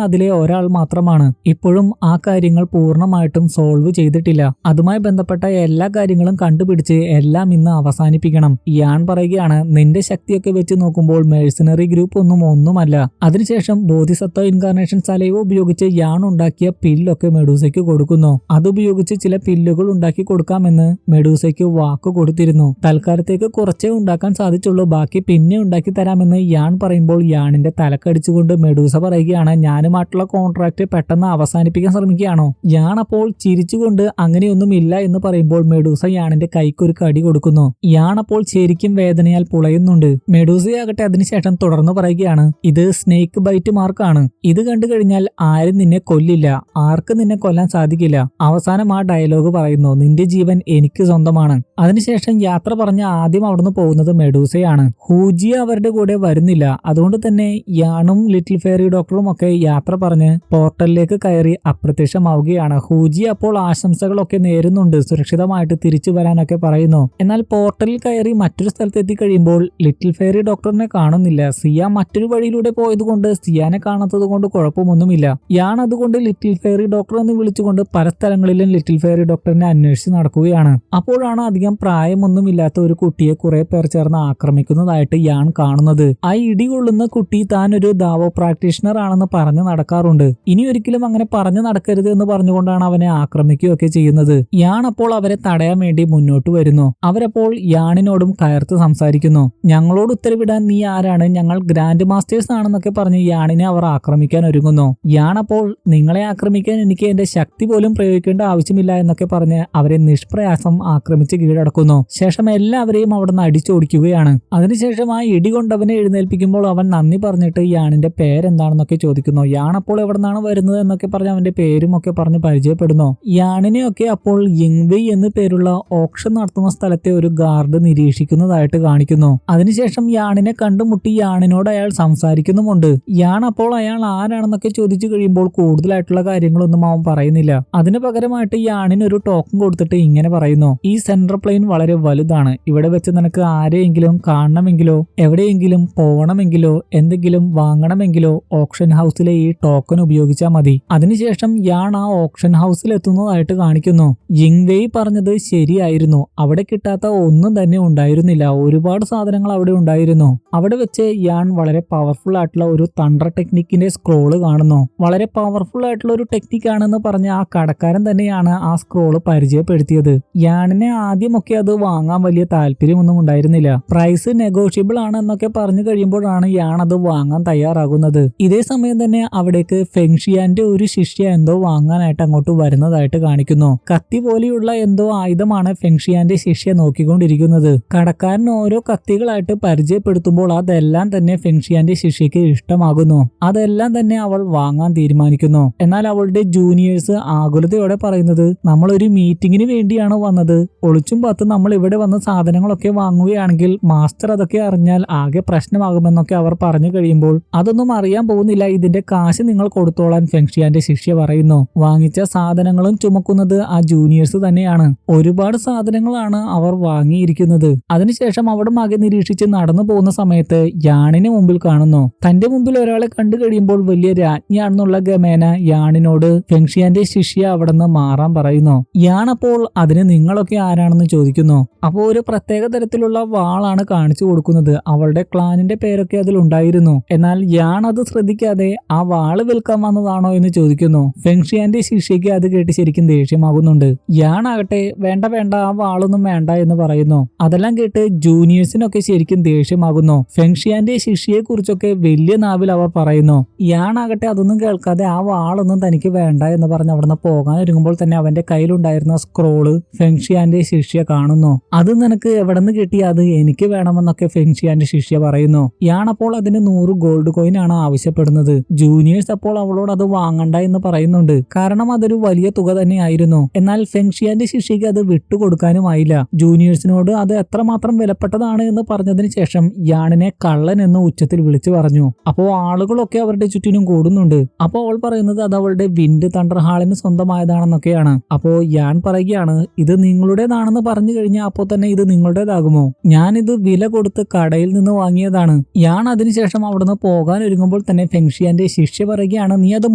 അതിലെ ഒരാൾ മാത്രമാണ്. ഇപ്പോഴും ആ കാര്യങ്ങൾ പൂർണ്ണമായിട്ടും സോൾവ് ചെയ്തിട്ടില്ല. അതുമായി ബന്ധപ്പെട്ട എല്ലാ കാര്യങ്ങളും കണ്ടുപിടിച്ച് എല്ലാം ഇന്ന് അവസാനിപ്പിക്കണം. യാൺ പറയുകയാണ്, നിന്റെ ശക്തിയൊക്കെ വെച്ച് നോക്കുമ്പോൾ മെർസനറി ഗ്രൂപ്പ് ഒന്നുമല്ല. അതിനുശേഷം ബോധിസത്വ ഇൻകാർണേഷൻ സലൈവ ഉപയോഗിച്ച് യാൺ ഉണ്ടാക്കിയ പില്ലൊക്കെ മെഡൂസയ്ക്ക് കൊടുക്കുന്നു. അതുപയോഗിച്ച് ചില പില്ലുകൾ ഉണ്ടാക്കി കൊടുക്കാമെന്ന് മെഡൂസയ്ക്ക് വാക്ക് കൊടുത്തിരുന്നു. തൽക്കാലത്തേക്ക് കുറച്ചേ ഉണ്ടാക്കാൻ സാധിച്ചുള്ളൂ, ബാക്കി പിന്നെ ഉണ്ടാക്കി തരാമെന്ന് യാൺ പറയുമ്പോൾ യാണിന്റെ തലക്കടിച്ചുകൊണ്ട് മെഡൂസ പറയുകയാണ്, ഞാനുമായിട്ടുള്ള കോൺട്രാക്ട് പെട്ടെന്ന് അവസാനിപ്പിക്കാൻ ശ്രമിക്കുകയാണോ? യാൺ അപ്പോൾ ചിരിച്ചുകൊണ്ട് അങ്ങനെയൊന്നും ഇല്ല എന്ന് പറയുമ്പോൾ മെഡൂസ യാണിന്റെ കൈക്കൊരു കടി കൊടുക്കുന്നു. യാൺ അപ്പോൾ ശരിക്കും വേദനയാൽ പുളയുന്നുണ്ട്. മെഡൂസയാകട്ടെ അതിനുശേഷം തുടർന്ന് പറയുകയാണ്, ഇത് സ്നേക്ക് ബൈറ്റ് മാർക്കാണ്. ഇത് കണ്ടു കഴിഞ്ഞാൽ ആരും നിന്നെ കൊല്ലില്ല, ആർക്ക് നിന്നെ കൊല്ലാൻ സാധിക്കില്ല. അവസാനം ആ ഡയലോഗ് പറയുന്നു, നിന്റെ ജീവൻ എനിക്ക് സ്വന്തമാണ്. അതിനുശേഷം യാത്ര പറഞ്ഞ ആദ്യം അവിടുന്ന് പോകുന്നത് മെഡൂസയാണ്. ഹൂജിയ അവരുടെ കൂടെ വരുന്നില്ല. അതുകൊണ്ട് തന്നെ യാണും ലിറ്റിൽ ഫെയറി ഡോക്ടറും ഒക്കെ യാത്ര പറഞ്ഞ് പോർട്ടലിലേക്ക് കയറി അപ്രത്യക്ഷമാവുകയാണ്. ഹൂജിയ അപ്പോൾ ആശംസകളൊക്കെ നേരുന്നുണ്ട്, സുരക്ഷിതമായിട്ട് തിരിച്ചു വരാനൊക്കെ പറയുന്നു. എന്നാൽ പോർട്ടലിൽ കയറി മറ്റൊരു സ്ഥലത്ത് എത്തിക്കഴിയുമ്പോൾ ലിറ്റിൽ ഫെയറി ഡോക്ടറിനെ കാണുന്നില്ല. സിയാൻ മറ്റൊരു വഴിയിലൂടെ പോയതുകൊണ്ട് സിയാനെ കാണാത്തത് കൊണ്ട് കുഴപ്പമൊന്നുമില്ല. യാൺ അതുകൊണ്ട് ലിറ്റിൽ ഫെയറി ഡോക്ടർ എന്ന് വിളിച്ചുകൊണ്ട് പല സ്ഥലങ്ങളിലും ലിറ്റിൽ ഫെയറി ഡോക്ടറിനെ അന്വേഷിച്ച് നടക്കുകയാണ്. അപ്പോഴാണ് അധികം പ്രായമൊന്നുമില്ലാത്ത ഒരു കുട്ടിയെ കുറെ പേർ ചേർന്ന് ആക്രമിക്കുന്നതായിട്ട് യാൺ കാണുന്നത്. ആ ഇടികൊള്ളുന്ന കുട്ടി താൻ ഒരു ദാവോ പ്രാക്ടീഷണർ ആണെന്ന് പറഞ്ഞു നടക്കാറുണ്ട്. ഇനി ഒരിക്കലും അങ്ങനെ പറഞ്ഞു നടക്കരുത് എന്ന് പറഞ്ഞുകൊണ്ടാണ് അവനെ ആക്രമിക്കുകയൊക്കെ ചെയ്യുന്നത്. യാൺ അപ്പോൾ അവരെ തടയാൻ വേണ്ടി മുന്നോട്ട് വരുന്നു. അവരപ്പോൾ യാണിനോടും കയർത്ത് സംസാരിക്കുന്നു. ഞങ്ങളോട് ഉത്തരവിടാൻ നീ ആരാണ്? ഞങ്ങൾ ഗ്രാൻഡ് മാസ്റ്റേഴ്സ് ആണെന്നൊക്കെ പറഞ്ഞ് യാണിനെ അവർ ആക്രമിക്കാൻ ഒരുങ്ങുന്നു. യാൺ അപ്പോൾ നിങ്ങളെ ആക്രമിക്കാൻ എനിക്ക് എന്റെ ശക്തി പോലും പ്രയോഗിക്കേണ്ട ആവശ്യമില്ല എന്നൊക്കെ പറഞ്ഞ് അവരെ നിഷ്പ്രയാസം ആക്രമിച്ച് കീഴടക്കുന്നു. ശേഷം എല്ലാവരെയും അവിടുന്ന് അടിച്ചോടിക്കുകയാണ്. അതിനുശേഷം ആ ഇടി കൊണ്ടവനെ എഴുന്നേൽപ്പിക്കുമ്പോൾ അവൻ നന്ദി പറഞ്ഞിട്ട് യാണിന്റെ പേരെന്താണെന്നൊക്കെ ചോദിക്കുന്നു. യാൺ അപ്പോൾ എവിടെ നിന്നാണ് വരുന്നത് എന്നൊക്കെ പറഞ്ഞ് അവന്റെ പേരും ഒക്കെ പറഞ്ഞ് പരിചയപ്പെടുന്നു. യാണിനെയൊക്കെ അപ്പോൾ യിങ്വെയ് എന്ന് പേരുള്ള ഓപ്ഷൻ നടത്തുന്ന സ്ഥലത്തെ ഒരു ഗാർഡ് നിരീക്ഷിക്കുന്നതായിട്ട് കാണിക്കുന്നു. അതിനുശേഷം യാണിനെ കണ്ടുമുട്ടി യാണിനോട് അയാൾ സംസാരിക്കുന്നുമുണ്ട്. യാൺ അപ്പോൾ അയാൾ ആരാണെന്നൊക്കെ ചോദിച്ചു കഴിയുമ്പോൾ കൂടുതലായിട്ടുള്ള കാര്യങ്ങളൊന്നും അവൻ പറയുന്നില്ല. അതിന് പകരമായിട്ട് യാണിന് ഒരു ടോക്കൺ കൊടുത്തിട്ട് ഇങ്ങനെ പറയുന്നു, ഈ സെൻട്രൽ പ്ലെയിൻ വളരെ വലുതാണ്. ഇവിടെ വെച്ച് നിനക്ക് ആരെയെങ്കിലും കാണണമെങ്കിലോ എവിടെയെങ്കിലും പോകണമെങ്കിലോ എന്തെങ്കിലും വാങ്ങണമെങ്കിലോ ഓപ്ഷൻ ഹൗസിലെ ഈ ടോക്കൺ ഉപയോഗിച്ചാൽ മതി. അതിനുശേഷം യാൺ ആ ഓപ്ഷൻ ഹൗസിൽ എത്തുന്നതായിട്ട് കാണിക്കുന്നു. യിങ്വെയ് പറഞ്ഞത് ശരിയായിരുന്നു. അവിടെ കിട്ടാത്ത ഒന്നും തന്നെ ഉണ്ടായിരുന്നില്ല. ഒരുപാട് സാധനങ്ങൾ അവിടെ ഉണ്ടായിരുന്നു. അവിടെ വെച്ച് യാൻ വളരെ പവർഫുൾ ആയിട്ടുള്ള ഒരു തണ്ടർ ടെക്നിക്കിന്റെ സ്ക്രോള് കാണുന്നു. വളരെ പവർഫുൾ ആയിട്ടുള്ള ഒരു ടെക്നിക് ആണെന്ന് പറഞ്ഞ ആ കടക്കാരൻ തന്നെയാണ് ആ സ്ക്രോള് പരിചയപ്പെടുത്തിയത്. യാനിനെ ആദ്യമൊക്കെ അത് വാങ്ങാൻ വലിയ താല്പര്യമൊന്നും ഉണ്ടായിരുന്നില്ല. പ്രൈസ് നെഗോഷ്യബിൾ ആണ് എന്നൊക്കെ പറഞ്ഞു കഴിയുമ്പോഴാണ് യാൻ അത് വാങ്ങാൻ തയ്യാറാകുന്നത്. ഇതേ സമയം തന്നെ അവിടേക്ക് ഫെങ്ഷിയാന്റെ ഒരു ശിഷ്യ എന്തോ വാങ്ങാനായിട്ട് അങ്ങോട്ട് വരുന്നതായിട്ട് കാണിക്കുന്നു. കത്തി പോലെയുള്ള എന്തോ ആയുധമാണ് ഫെങ്ഷിയാന്റെ ശിഷ്യ നോക്കിക്കൊണ്ടിരിക്കുന്നത്. കടക്കാരൻ ഓരോ കത്തികളായിട്ട് പരിചയപ്പെടുത്തുമ്പോൾ അതെല്ലാം തന്നെ ഫെങ്ഷിയാന്റെ ശിഷ്യക്ക് ഇഷ്ടമാകുന്നു. അതെല്ലാം തന്നെ അവൾ വാങ്ങാൻ തീരുമാനിക്കുന്നു. എന്നാൽ അവളുടെ ജൂനിയേഴ്സ് ആകുലതയോടെ പറയുന്നത്, നമ്മൾ ഒരു മീറ്റിംഗിന് വേണ്ടിയാണ് വന്നത്. ഒളിച്ചും പാത്ത് നമ്മൾ ഇവിടെ വന്ന സാധനങ്ങളൊക്കെ വാങ്ങുകയാണെങ്കിൽ മാസ്റ്റർ അതൊക്കെ അറിഞ്ഞാൽ ആകെ പ്രശ്നമാകുമെന്നൊക്കെ അവർ പറഞ്ഞു കഴിയുമ്പോൾ, അതൊന്നും അറിയാൻ പോകുന്നില്ല, ഇതിന്റെ കാശ് നിങ്ങൾ കൊടുത്തോളാൻ ഫെങ്ഷിയാന്റെ ശിഷ്യ പറയുന്നു. വാങ്ങിച്ച സാധനങ്ങളും ചുമക്കുന്നത് ആ ജൂനിയേഴ്സ് തന്നെയാണ്. ഒരുപാട് സാധനങ്ങളാണ് അവർ വാങ്ങിയിരിക്കുന്നത്. അതിനുശേഷം അവിടെ ആകെ നിരീക്ഷിച്ച് നടന്നു പോകുന്ന സമയത്ത് യാണിനെ മുമ്പിൽ കാണുന്നു. തന്റെ മുമ്പിൽ ഒരാളെ കണ്ടു കഴിയുമ്പോൾ വലിയ രാജ്ഞിയാണെന്നുള്ള ഗമേന യാണിനോട് ഫെങ്ഷിയാന്റെ ശിഷ്യ അവിടെ നിന്ന് മാറാൻ പറയുന്നു. യാൻ അപ്പോൾ അതിന് നിങ്ങളൊക്കെ ആരാണെന്ന് ചോദിക്കുന്നു. അപ്പോൾ ഒരു പ്രത്യേക തരത്തിലുള്ള വാളാണ് കാണിച്ചു കൊടുക്കുന്നത്. അവളുടെ ക്ലാനിന്റെ പേരൊക്കെ അതിലുണ്ടായിരുന്നു. എന്നാൽ യാൻ അത് ശ്രദ്ധിക്കാതെ ആ വാള് വിൽക്കാൻ വന്നതാണോ എന്ന് ചോദിക്കുന്നു. ഫെങ്ഷിയാന്റെ ശിഷ്യക്ക് അത് കേട്ട് ശരിക്കും ദേഷ്യമാകുന്നുണ്ട്. യാൻ ആകട്ടെ വേണ്ട വേണ്ട, ആ വാളൊന്നും വേണ്ട എന്ന് പറയുന്നു. അതെല്ലാം കേട്ട് ജൂനിയേഴ്സിനൊക്കെ ശരിക്കും ദേഷ്യമാകുന്നു. ഫെങ്ഷിയാന്റെ ശിഷ്യയെ കുറിച്ചൊക്കെ വലിയ നാവിൽ അവർ പറയുന്നു. യാൻ ആകട്ടെ അതൊന്നും കേൾക്കാതെ ആ വാളൊന്നും തനിക്ക് വേണ്ട എന്ന് പറഞ്ഞ് അവിടുന്ന് പോകാൻ ഒരുങ്ങുമ്പോൾ തന്നെ അവന്റെ കയ്യിലുണ്ടായിരുന്ന സ്ക്രോള് ഫെങ്ഷിയാന്റെ ശിഷ്യ കാണുന്നു. അത് നിനക്ക് എവിടെ നിന്ന് കിട്ടി? അത് എനിക്ക് വേണമെന്നൊക്കെ ഫെങ്ഷിയാന്റെ ശിഷ്യ പറയുന്നു. യാൻ അപ്പോൾ അതിന് 100 ഗോൾഡ് കോയിൻ ആണ് ആവശ്യപ്പെടുന്നത്. ജൂനിയേഴ്സ് അപ്പോൾ അവളോട് അത് വാങ്ങണ്ട എന്ന് പറയുന്നുണ്ട്. കാരണം അതൊരു വലിയ തുക തന്നെയായിരുന്നു. എന്നാൽ ഫെങ്ഷിയാന്റെ ശിഷ്യക്ക് അത് വിട്ടുകൊടുക്കാനുമായില്ല. ജൂനിയേഴ്സിനോട് അത് എത്രമാത്രം വിലപ്പെട്ടതാണ് എന്ന് പറഞ്ഞതിന് ശേഷം യാണിനെ കള്ളൻ എന്ന് ഉച്ചത്തിൽ വിളിച്ചു പറഞ്ഞു. അപ്പോൾ ആളുകളൊക്കെ അവരുടെ ചുറ്റിനും കൂടുന്നുണ്ട്. അപ്പോൾ അവൾ പറയുന്നത് അത് അവളുടെ വിൻഡ് തണ്ടർ ഹാളിന് സ്വന്തമായതാണെന്നൊക്കെയാണ്. അപ്പോൾ യാൻ പറയുകയാണ്, ഇത് നിങ്ങളുടേതാണെന്ന് പറഞ്ഞു കഴിഞ്ഞാൽ അപ്പോൾ തന്നെ ഇത് നിങ്ങളുടേതാകുമോ? ഞാനിത് വില കൊടുത്ത് കടയിൽ നിന്ന് വാങ്ങിയതാണ്. യാൻ അതിനുശേഷം അവിടുന്ന് പോകാൻ ഒരുങ്ങുമ്പോൾ തന്നെ ഫെങ്ഷിയാന്റെ ശിഷ്യ പറയുകയാണ്, നീ അത്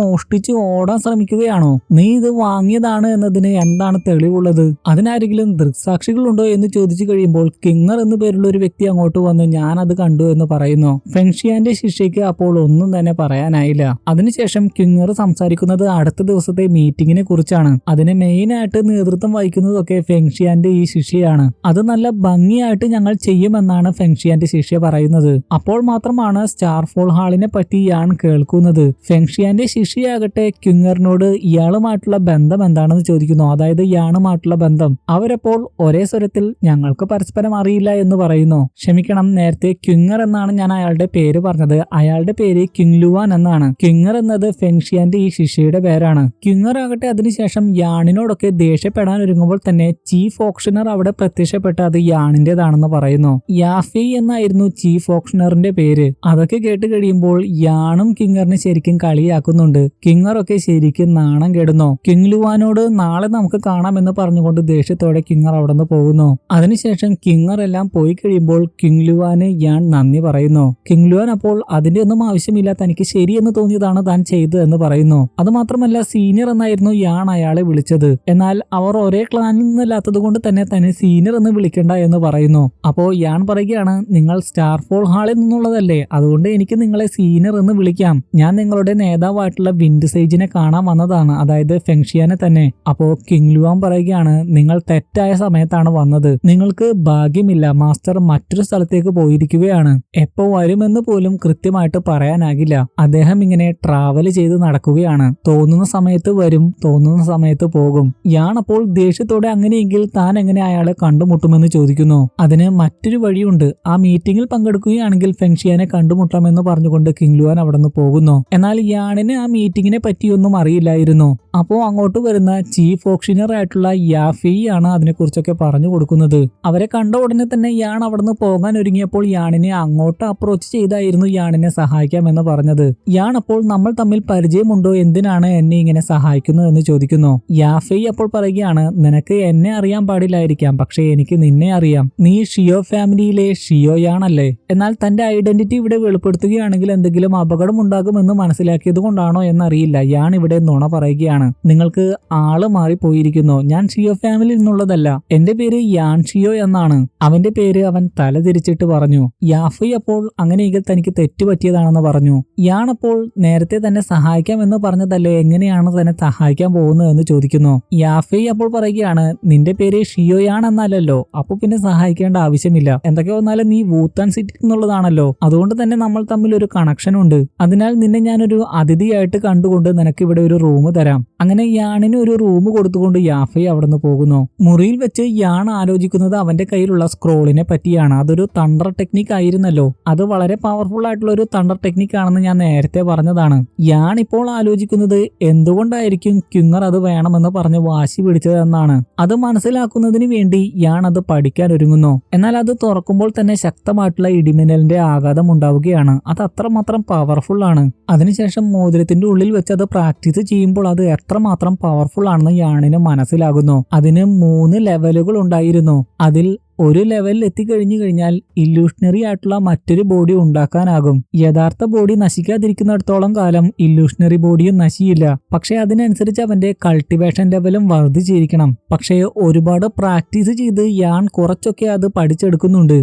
മോഷ്ടിച്ച് ഓടാൻ ശ്രമിക്കുകയാണോ? നീ ഇത് വാങ്ങിയതാണ് എന്നതിന് എന്താണ് തെളിവുള്ളത്? അതിനാരെങ്കിലും ദൃക്സാക്ഷികളുണ്ടോ എന്ന് ചോദിച്ചു കഴിയുമ്പോൾ കിങ്ങർ എന്നു പേരുള്ള ഒരു വ്യക്തി അങ്ങോട്ട് വന്ന് ഞാൻ അത് കണ്ടു എന്ന് പറയുന്നു. ഫെങ്ഷിയാന്റെ ശിഷ്യക്ക് അപ്പോൾ ഒന്നും തന്നെ പറയാനായില്ല. അതിനുശേഷം കിങ്ങർ സംസാരിക്കുന്നത് അടുത്ത ദിവസത്തെ മീറ്റിംഗിനെ കുറിച്ചാണ്. അതിന് മെയിനായിട്ട് നേതൃത്വം വഹിക്കുന്നതൊക്കെ ഫെങ്ഷിയാന്റെ ഈ ശിഷ്യയാണ്. അത് നല്ല ഭംഗിയായിട്ട് ഞങ്ങൾ ചെയ്യുമെന്നാണ് ഫെങ്ഷിയാന്റെ ശിഷ്യ പറയുന്നത്. അപ്പോൾ മാത്രമാണ് സ്റ്റാർഫോൾ ഹാളിനെ പറ്റി യാൻ കേൾക്കുന്നത്. ഫെങ്ഷിയാന്റെ ശിഷ്യയാകട്ടെ കിങ്ങറിനോട് ഇയാളുമായിട്ടുള്ള ബന്ധം എന്താണെന്ന് ചോദിക്കുന്നു. അതായത് യാണുമായിട്ടുള്ള ബന്ധം. അവരപ്പോൾ ഒരേ സ്വരത്തിൽ ഞങ്ങൾക്ക് പരസ്പരം അറിയില്ല എന്ന് പറയുന്നു. ക്ഷമിക്കണം, നേരത്തെ കിങ്ങർ എന്നാണ് ഞാൻ അയാളുടെ പേര് പറഞ്ഞത്. അയാളുടെ പേര് കിങ്ലുവാൻ എന്നാണ്. കിങ്ങർ എന്നത് ഫെങ്ഷിയാന്റെ ഈ ശിഷ്യയുടെ പേരാണ്. കിങ്ങർ ആകട്ടെ അതിനുശേഷം യാണിനോടൊക്കെ ദേഷ്യപ്പെടാൻ ഒരുങ്ങുമ്പോൾ തന്നെ ചീഫ് ഓപ്ഷണർ അവിടെ പ്രത്യക്ഷപ്പെട്ട് അത് യാണിന്റേതാണെന്ന് പറയുന്നു. യാഫി എന്നായിരുന്നു ചീഫ് ഓപ്ഷണറിന്റെ പേര്. അതൊക്കെ കേട്ട് കഴിയുമ്പോൾ യാണും കിങ്ങറിനെ ശരിക്കും കളിയാക്കുന്നുണ്ട്. കിങ്ങറൊക്കെ ശരിക്കും നാണം കെടുന്നു. കിങ്ലുവാനോട് നാളെ നമുക്ക് കാണാമെന്ന് പറഞ്ഞുകൊണ്ട് ദേഷ്യത്തോടെ കിങ്ങർ അവിടെ നിന്ന് പോകുന്നു. അതിനുശേഷം കിങ്ങർ എല്ലാം പോയി കഴിയുമ്പോൾ കിങ്ലുവാന് യാൻ നന്ദി പറയുന്നു. കിങ്ലുവാൻ അപ്പോൾ അതിന്റെ ഒന്നും ആവശ്യമില്ല, തനിക്ക് ശരിയെന്ന് തോന്നിയതാണ് താൻ ചെയ്തത് എന്ന് പറയുന്നു. അത് മാത്രമല്ല സീനിയർ എന്നായിരുന്നു യാൻ അയാളെ വിളിച്ചത്. എന്നാൽ അവർ ഒരേ ക്ലാനിൽ നിന്നല്ലാത്തത് കൊണ്ട് തന്നെ തന്നെ സീനിയർ എന്ന് വിളിക്കണ്ട എന്ന് പറയുന്നു. അപ്പോൾ യാൻ പറയുകയാണ്, നിങ്ങൾ സ്റ്റാർഫോൾ ഹാളിൽ നിന്നുള്ളതല്ലേ, അതുകൊണ്ട് എനിക്ക് നിങ്ങളെ സീനിയർ എന്ന് വിളിക്കാം. ഞാൻ നിങ്ങളുടെ നേതാവായിട്ടുള്ള വിൻഡ് സേജിനെ കാണാൻ വന്നതാണ്, അതായത് ഫെങ്ഷിയാനെ തന്നെ. അപ്പോ കിങ്ലുവാൻ പറയുകയാണ്, നിങ്ങൾ തെറ്റായ സമയത്താണ് വന്നത്. നിങ്ങൾക്ക് ഭാഗ്യമില്ല, മാസ്റ്റർ മറ്റൊരു സ്ഥലത്തേക്ക് പോയിരിക്കുകയാണ്. എപ്പോ വരുമെന്ന് പോലും കൃത്യമായിട്ട് പറയാനാകില്ല. അദ്ദേഹം ഇങ്ങനെ ട്രാവൽ ചെയ്ത് നടക്കുകയാണ്. തോന്നുന്ന സമയത്ത് വരും, തോന്നുന്ന സമയത്ത് പോകും. യാൻ അപ്പോൾ ദേഷ്യത്തോടെ അങ്ങനെയെങ്കിൽ താൻ എങ്ങനെ അയാളെ കണ്ടുമുട്ടുമെന്ന് ചോദിക്കുന്നു. അതിന് മറ്റൊരു വഴിയുണ്ട്. ആ മീറ്റിംഗിൽ പങ്കെടുക്കുകയാണെങ്കിൽ ഫെങ്ഷിയാനെ കണ്ടുമുട്ടാമെന്ന് പറഞ്ഞുകൊണ്ട് കിങ്ലുവാൻ അവിടെ നിന്ന് പോകുന്നു. എന്നാൽ യാണിന് ആ മീറ്റിംഗിനെ പറ്റിയൊന്നും അറിയില്ലായിരുന്നു. അപ്പോൾ അങ്ങോട്ട് വരുന്ന ചീഫ് ഓപ്ഷണർ ആയിട്ടുള്ള യാഫി ആണ് അതിനെക്കുറിച്ചൊക്കെ പറഞ്ഞു കൊടുക്കുന്നത്. അവരെ കണ്ട ഉടനെ തന്നെ യാൻ അവിടെ നിന്ന് പോകാൻ ഒരുങ്ങിയപ്പോൾ യാണിനെ അങ്ങോട്ട് അപ്രോച്ച് ചെയ്തായിരുന്നു യാണിനെ സഹായിക്കാമെന്ന് പറഞ്ഞത്. യാൻ അപ്പോൾ നമ്മൾ തമ്മിൽ പരിചയമുണ്ടോ, എന്തിനാണ് എന്നെ ഇങ്ങനെ സഹായിക്കുന്നത് എന്ന് ചോദിക്കുന്നു. യാഫി അപ്പോൾ പറയുകയാണ്, നിനക്ക് എന്നെ അറിയാൻ പാടില്ലായിരിക്കാം, പക്ഷെ എനിക്ക് നിന്നെ അറിയാം. നീ ഷിയോ ഫാമിലിയിലെ ഷിയോയാണല്ലേ. എന്നാൽ തന്റെ ഐഡന്റിറ്റി ഇവിടെ വെളിപ്പെടുത്തുകയാണെങ്കിൽ എന്തെങ്കിലും അപകടം ഉണ്ടാകുമെന്ന് മനസ്സിലാക്കിയത് കൊണ്ടാണോ എന്നറിയില്ല. യാൻ ഇവിടെ നുണ പറയുകയാണ്. പറയുകയാണ്, നിങ്ങൾക്ക് ആള് മാറിപ്പോയിരിക്കുന്നു. ഞാൻ ഷിയോ ഫാമിലിയിൽ നിന്നുള്ളതല്ല. എന്റെ പേര് യാൻ ഷിയോ എന്നാണ്. അവന്റെ പേര് അവൻ തലതിരിച്ചിട്ട് പറഞ്ഞു. യാഫൈ അപ്പോൾ അങ്ങനെയെങ്കിൽ തനിക്ക് തെറ്റുപറ്റിയതാണെന്ന് പറഞ്ഞു. യാൻ അപ്പോൾ നേരത്തെ തന്നെ സഹായിക്കാം എന്ന് പറഞ്ഞതല്ലേ, എങ്ങനെയാണ് തന്നെ സഹായിക്കാൻ പോകുന്നത് എന്ന് ചോദിക്കുന്നു. യാഫൈ അപ്പോൾ പറയുകയാണ്, നിന്റെ പേര് ഷിയോയാണെന്നല്ലോ, അപ്പൊ പിന്നെ സഹായിക്കേണ്ട ആവശ്യമില്ല. എന്തൊക്കെ വന്നാലും നീ വൂത്താൻ സിറ്റി എന്നുള്ളതാണല്ലോ, അതുകൊണ്ട് തന്നെ നമ്മൾ തമ്മിൽ ഒരു കണക്ഷൻ ഉണ്ട്. അതിനാൽ നിന്നെ ഞാനൊരു അതിഥിയായിട്ട് കണ്ടുകൊണ്ട് നിനക്ക് ഇവിടെ ഒരു റൂം തരാം. അങ്ങനെ യാണിന് ഒരു റൂം കൊടുത്തുകൊണ്ട് യാഫൈ അവിടെ നിന്ന് പോകുന്നു. മുറിയിൽ വെച്ച് യാൺ ആലോചിക്കുന്നത് അവന്റെ കയ്യിലുള്ള സ്ക്രോളിനെ പറ്റിയാണ്. അതൊരു തണ്ടർ ടെക്നിക് ആയിരുന്നല്ലോ. അത് വളരെ പവർഫുൾ ആയിട്ടുള്ള ഒരു തണ്ടർ ടെക്നിക് ആണെന്ന് ഞാൻ നേരത്തെ പറഞ്ഞതാണ്. യാൺ ഇപ്പോൾ ആലോചിക്കുന്നത് എന്തുകൊണ്ടായിരിക്കും ക്യുങ്ങർ അത് വേണമെന്ന് പറഞ്ഞ് വാശി പിടിച്ചതെന്നാണ്. അത് മനസ്സിലാക്കുന്നതിന് വേണ്ടി യാൺ അത് പഠിക്കാൻ ഒരുങ്ങുന്നു. എന്നാൽ അത് തുറക്കുമ്പോൾ തന്നെ ശക്തമായിട്ടുള്ള ഇടിമിന്നലിന്റെ ആഘാതം ഉണ്ടാവുകയാണ്. അത് അത്രമാത്രം പവർഫുൾ ആണ്. അതിനുശേഷം മോതിരത്തിന്റെ ഉള്ളിൽ വെച്ച് അത് പ്രാക്ടീസ് ചെയ്യുമ്പോൾ അത് എത്രമാത്രം പവർഫുൾ ആണെന്ന് യാണിന് മനസ്സിലാകുന്നു. അതിന് 3 ലെവലുകൾ ഉണ്ടായിരുന്നു. അതിൽ ഒരു ലെവലിൽ എത്തിക്കഴിഞ്ഞു കഴിഞ്ഞാൽ ഇല്യൂഷണറി ആയിട്ടുള്ള മറ്റൊരു ബോഡി ഉണ്ടാക്കാനാകും. യഥാർത്ഥ ബോഡി നശിക്കാതിരിക്കുന്നിടത്തോളം കാലം ഇല്യൂഷണറി ബോഡിയും നശിയില്ല. പക്ഷെ അതിനനുസരിച്ച് അവന്റെ കൾട്ടിവേഷൻ ലെവലും വർദ്ധിച്ചിരിക്കണം. പക്ഷേ ഒരുപാട് പ്രാക്ടീസ് ചെയ്ത് യാൺ കുറച്ചൊക്കെ അത് പഠിച്ചെടുക്കുന്നുണ്ട്.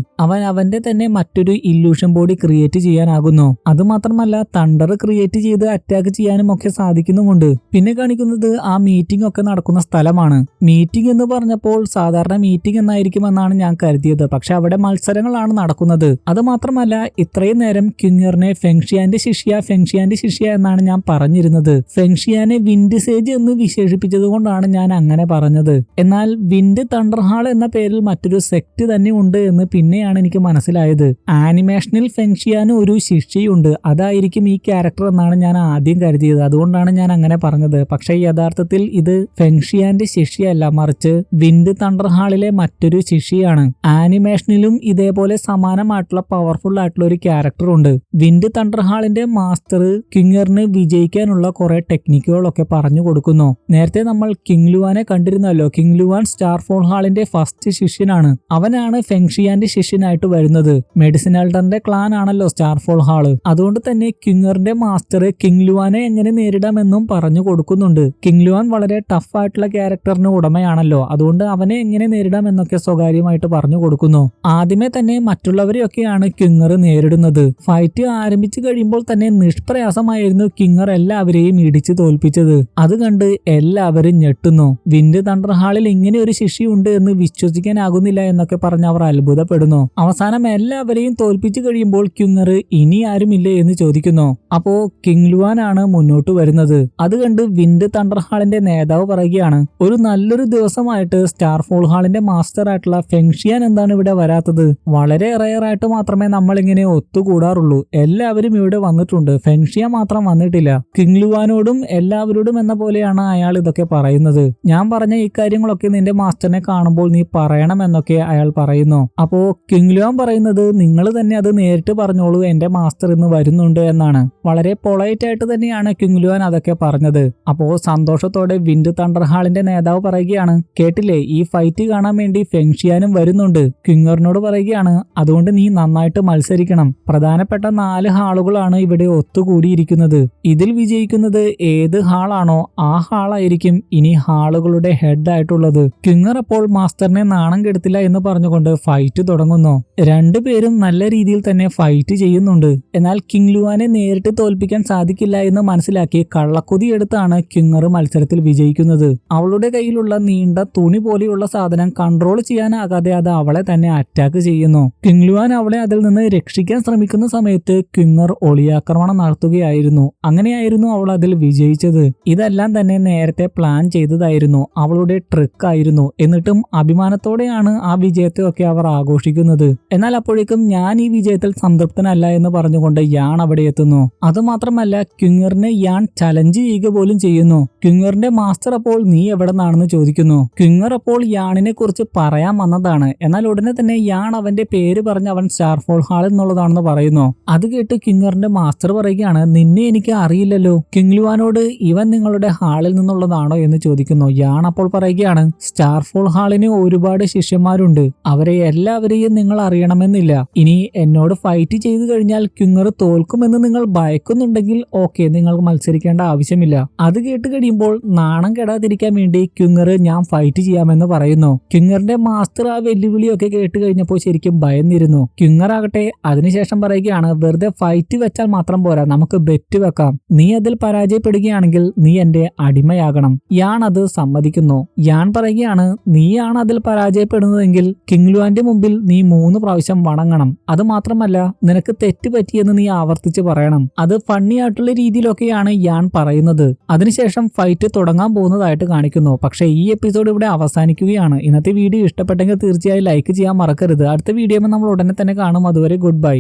അവന്റെ തന്നെ മറ്റൊരു ഇല്യൂഷൻ ബോഡി ക്രിയേറ്റ് ചെയ്യാനാകുന്നു. അതുമാത്രമല്ല തണ്ടർ ക്രിയേറ്റ് ചെയ്ത് അറ്റാക്ക് ചെയ്യാനും ഒക്കെ സാധിക്കുന്നുമുണ്ട്. പിന്നെ കാണിക്കുന്നത് ആ മീറ്റിംഗ് ഒക്കെ നടക്കുന്ന സ്ഥലമാണ്. മീറ്റിംഗ് എന്ന് പറഞ്ഞപ്പോൾ സാധാരണ മീറ്റിംഗ് എന്നായിരിക്കുമെന്നാണ് ഞാൻ കരുതിയത്. പക്ഷെ അവിടെ മത്സരങ്ങളാണ് നടക്കുന്നത്. അത് മാത്രമല്ല ഇത്രയും നേരം ക്യുങ്ങറിനെ ഫെങ്ഷിയാന്റെ ശിഷ്യ എന്നാണ് ഞാൻ പറഞ്ഞിരുന്നത്. ഫെങ്ഷിയാനെ വിൻഡ് സേജ് എന്ന് വിശേഷിപ്പിച്ചത് കൊണ്ടാണ് ഞാൻ അങ്ങനെ പറഞ്ഞത്. എന്നാൽ വിൻഡ് തണ്ടർഹാൾ എന്ന പേരിൽ മറ്റൊരു സെക്ട് തന്നെ ഉണ്ട് എന്ന് പിന്നെയാണ് എനിക്ക് മനസ്സിലായത്. ആനിമേഷനിൽ ഫെങ്ഷിയാന് ഒരു ശിഷ്യയുണ്ട്. അതായിരിക്കും ഈ ക്യാരക്ടർ എന്നാണ് ഞാൻ ആദ്യം കരുതിയത്. അതുകൊണ്ടാണ് ഞാൻ അങ്ങനെ പറഞ്ഞത്. പക്ഷേ യഥാർത്ഥത്തിൽ ഇത് ഫെങ്ഷിയാന്റെ ശിഷ്യയല്ല, മറിച്ച് വിൻഡ് തണ്ടർഹാളിലെ മറ്റൊരു ശിഷ്യയാണ്. ആനിമേഷനിലും ഇതേപോലെ സമാനമായിട്ടുള്ള പവർഫുൾ ആയിട്ടുള്ള ഒരു ക്യാരക്ടർ ഉണ്ട്. വിൻഡ് തണ്ടർഹാളിന്റെ മാസ്റ്റർ ക്യുങ്ങറിന് വിജയിക്കാനുള്ള കുറെ ടെക്നിക്കുകളൊക്കെ പറഞ്ഞു കൊടുക്കുന്നു. നേരത്തെ നമ്മൾ കിങ് ലുവാനെ കണ്ടിരുന്നല്ലോ. കിങ് ലുവാൻ സ്റ്റാർഫോൾ ഹാളിന്റെ ഫസ്റ്റ് ശിഷ്യനാണ്. അവനാണ് ഫെങ്ഷിയാന്റെ ശിഷ്യനായിട്ട് വരുന്നത്. മെഡിസിൻ എൽഡറിന്റെ ക്ലാൻ ആണല്ലോ സ്റ്റാർഫോൾ ഹാള്. അതുകൊണ്ട് തന്നെ ക്യുങ്ങറിന്റെ മാസ്റ്റർ കിങ് ലുവാനെ എങ്ങനെ നേരിടാമെന്നും പറഞ്ഞു കൊടുക്കുന്നുണ്ട്. കിങ് ലുവാൻ വളരെ ടഫ് ആയിട്ടുള്ള ക്യാരക്ടറിന് ഉടമയാണല്ലോ. അതുകൊണ്ട് അവനെ എങ്ങനെ നേരിടാം എന്നൊക്കെ സ്വകാര്യമായിട്ട് പറഞ്ഞു കൊടുക്കുന്നു. ആദ്യമേ തന്നെ മറ്റുള്ളവരെയൊക്കെയാണ് ക്യുങ്ങർ നേരിടുന്നത്. ഫൈറ്റ് ആരംഭിച്ചു കഴിയുമ്പോൾ തന്നെ നിഷ്പ്രയാസമായിരുന്നു ക്യുങ്ങർ എല്ലാവരെയും ഇടിച്ചു തോൽപ്പിച്ചത്. അത് കണ്ട് എല്ലാവരും ഞെട്ടുന്നു. വിൻഡ് തണ്ടർഹാളിൽ ഇങ്ങനെ ഒരു ശിഷ്യയുണ്ട് എന്ന് വിശ്വസിക്കാനാകുന്നില്ല എന്നൊക്കെ പറഞ്ഞ് അവർ അത്ഭുതപ്പെടുന്നു. അവസാനം എല്ലാവരെയും തോൽപ്പിച്ചു കഴിയുമ്പോൾ ക്യുങ്ങർ ഇനി ആരുമില്ലേ എന്ന് ചോദിക്കുന്നു. അപ്പോ കിങ് ലുവാനാണ് മുന്നോട്ട് വരുന്നത്. അത് കണ്ട് വിൻഡ് തണ്ടർഹാളിന്റെ നേതാവ് പറയുകയാണ്, ഒരു നല്ലൊരു ദിവസമായിട്ട് സ്റ്റാർഫോൾ ഹാളിന്റെ മാസ്റ്റർ ആയിട്ടുള്ള ഫെങ്ഷിയാൻ എന്താണ് ഇവിടെ വരാത്തത്? വളരെ റെയർ ആയിട്ട് മാത്രമേ നമ്മൾ ഇങ്ങനെ ഒത്തുകൂടാറുള്ളൂ. എല്ലാവരും ഇവിടെ വന്നിട്ടുണ്ട്, ഫെങ്ഷിയാൻ മാത്രം വന്നിട്ടില്ല. കിങ് ലുവാനോടും എല്ലാവരോടും എന്ന പോലെയാണ് അയാൾ ഇതൊക്കെ പറയുന്നത്. ഞാൻ പറഞ്ഞ ഇക്കാര്യങ്ങളൊക്കെ നിന്റെ മാസ്റ്ററിനെ കാണുമ്പോൾ നീ പറയണമെന്നൊക്കെ അയാൾ പറയുന്നു. അപ്പോ കിങ് ലുവാൻ പറയുന്നത്, നിങ്ങൾ തന്നെ അത് നേരിട്ട് പറഞ്ഞോളൂ, എന്റെ മാസ്റ്റർ ഇന്ന് വരുന്നുണ്ട് എന്നാണ്. വളരെ പൊളൈറ്റ് ആയിട്ട് തന്നെയാണ് കിങ് ലുവാൻ അതൊക്കെ പറഞ്ഞത്. അപ്പോ സന്തോഷത്തോടെ വിൻഡ് തണ്ടർഹാളിന്റെ നേതാവ് പറയുകയാണ്, കേട്ടില്ലേ, ഈ ഫൈറ്റ് കാണാൻ വേണ്ടി ഫെങ്ഷിയാനും വരുന്നുണ്ട്. ക്യുങ്ങറിനോട് പറയുകയാണ്, അതുകൊണ്ട് നീ നന്നായിട്ട് മത്സരിക്കണം. പ്രധാനപ്പെട്ട 4 ഹാളുകളാണ് ഇവിടെ ഒത്തുകൂടിയിരിക്കുന്നത്. ഇതിൽ വിജയിക്കുന്നത് ഏത് ഹാളാണോ ആ ഹാളായിരിക്കും ഇനി ഹാളുകളുടെ ഹെഡ് ആയിട്ടുള്ളത്. ക്യുങ്ങർ അപ്പോൾ മാസ്റ്ററിനെ നാണം കെടുത്തില്ല എന്ന് പറഞ്ഞുകൊണ്ട് ഫൈറ്റ് തുടങ്ങുന്നു. രണ്ടുപേരും നല്ല രീതിയിൽ തന്നെ ഫൈറ്റ് ചെയ്യുന്നുണ്ട്. എന്നാൽ കിങ് ലുവാനെ നേരിട്ട് തോൽപ്പിക്കാൻ സാധിക്കില്ല എന്ന് മനസ്സിലാക്കി കള്ളക്കൊതി എടുത്താണ് ക്യുങ്ങർ മത്സരത്തിൽ വിജയിക്കുന്നത്. അവളുടെ കയ്യിലുള്ള നീണ്ട തുണി പോലെയുള്ള സാധനം കൺട്രോൾ ചെയ്യാനാകാതെ അത് അവളെ തന്നെ അറ്റാക്ക് ചെയ്യുന്നു. കിങ് ലുവാൻ അവളെ അതിൽ നിന്ന് രക്ഷിക്കാൻ ശ്രമിക്കുന്ന സമയത്ത് ക്യുങ്ങർ ഒളിയാക്രമണം നടത്തുകയായിരുന്നു. അങ്ങനെയായിരുന്നു അവൾ അതിൽ വിജയിച്ചത്. ഇതെല്ലാം തന്നെ നേരത്തെ പ്ലാൻ ചെയ്തതായിരുന്നു. അവളുടെ ട്രിക്ക് ആയിരുന്നു. എന്നിട്ടും അഭിമാനത്തോടെയാണ് ആ വിജയത്തെ ഒക്കെ അവർ ആഘോഷിക്കുന്നത്. എന്നാൽ അപ്പോഴേക്കും ഞാൻ ഈ വിജയത്തിൽ സംതൃപ്തനല്ല എന്ന് പറഞ്ഞുകൊണ്ട് യാൺ അവിടെ എത്തുന്നു. അതുമാത്രമല്ല ക്യുങ്ങറിനെ യാൺ ചലഞ്ച് ചെയ്യുക പോലും ചെയ്യുന്നു. ക്യുങ്ങറിന്റെ മാസ്റ്റർ അപ്പോൾ നീ എവിടെ നിന്നാണെന്ന് ചോദിക്കുന്നു. ക്യുങ്ങർ അപ്പോൾ യാണിനെ കുറിച്ച് പറയാൻ വന്നതാണ്. പറയുന്നതാണ്. എന്നാൽ ഉടനെ തന്നെ യാൺ അവന്റെ പേര് പറഞ്ഞ് അവൻ സ്റ്റാർഫോൾ ഹാൾ എന്നുള്ളതാണെന്ന് പറയുന്നു. അത് കേട്ട് കിങ്ങറിന്റെ മാസ്റ്റർ പറയുകയാണ്, നിന്നെ എനിക്ക് അറിയില്ലല്ലോ. കിങ്ലുവാനോട് ഇവൻ നിങ്ങളുടെ ഹാളിൽ നിന്നുള്ളതാണോ എന്ന് ചോദിക്കുന്നു. യാൺ അപ്പോൾ പറയുകയാണ്, സ്റ്റാർഫോൾ ഹാളിന് ഒരുപാട് ശിഷ്യന്മാരുണ്ട്, അവരെ എല്ലാവരെയും നിങ്ങൾ അറിയണമെന്നില്ല. ഇനി എന്നോട് ഫൈറ്റ് ചെയ്തു കഴിഞ്ഞാൽ കിങ്ങർ തോൽക്കുമെന്ന് നിങ്ങൾ ഭയക്കുന്നുണ്ടെങ്കിൽ ഓക്കെ, നിങ്ങൾക്ക് മത്സരിക്കേണ്ട ആവശ്യമില്ല. അത് കേട്ട് കഴിയുമ്പോൾ നാണം കെടാതിരിക്കാൻ വേണ്ടി കിങ്ങർ ഞാൻ ഫൈറ്റ് ചെയ്യാമെന്ന് പറയുന്നു. കിങ്ങറിന്റെ മാസ്റ്റർ ആ വെല്ലുവിളിയൊക്കെ കേട്ട് കഴിഞ്ഞപ്പോൾ ശരിക്കും ഭയന്നിരുന്നു. കിങ്ങർ ആകട്ടെ അതിനുശേഷം പറയുകയാണ്, വെറുതെ ഫൈറ്റ് വെച്ചാൽ മാത്രം പോരാ, നമുക്ക് ബെറ്റ് വെക്കാം. നീ അതിൽ പരാജയപ്പെടുകയാണെങ്കിൽ നീ എന്റെ അടിമയാകണം. യാൺ അത് സമ്മതിക്കുന്നു. യാൺ പറയുകയാണ്, നീയാണ് അതിൽ പരാജയപ്പെടുന്നതെങ്കിൽ കിങ്ലുവാന്റെ മുമ്പിൽ നീ 3 പ്രാവശ്യം വണങ്ങണം. അത് മാത്രമല്ല, നിനക്ക് തെറ്റ് പറ്റിയെന്ന് നീ ആവർത്തിച്ച് പറയണം. അത് ഫണ്ണി ആയിട്ടുള്ള രീതിയിലൊക്കെയാണ് യാൺ പറയുന്നത്. അതിനുശേഷം ഫൈറ്റ് തുടങ്ങാൻ പോകുന്നതായിട്ട് കാണിക്കുന്നു. പക്ഷേ ഈ എപ്പിസോഡ് ഇവിടെ അവസാനിക്കുകയാണ്. ഇന്നത്തെ വീഡിയോ ഇഷ്ടപ്പെട്ടെങ്കിൽ തീർച്ചയായും ലൈക്ക് ചെയ്യാൻ മറക്കരുത്. അടുത്ത വീഡിയോയിൽ നമ്മൾ ഉടനെ തന്നെ കാണും. അതുവരെ ഗുഡ് ബൈ.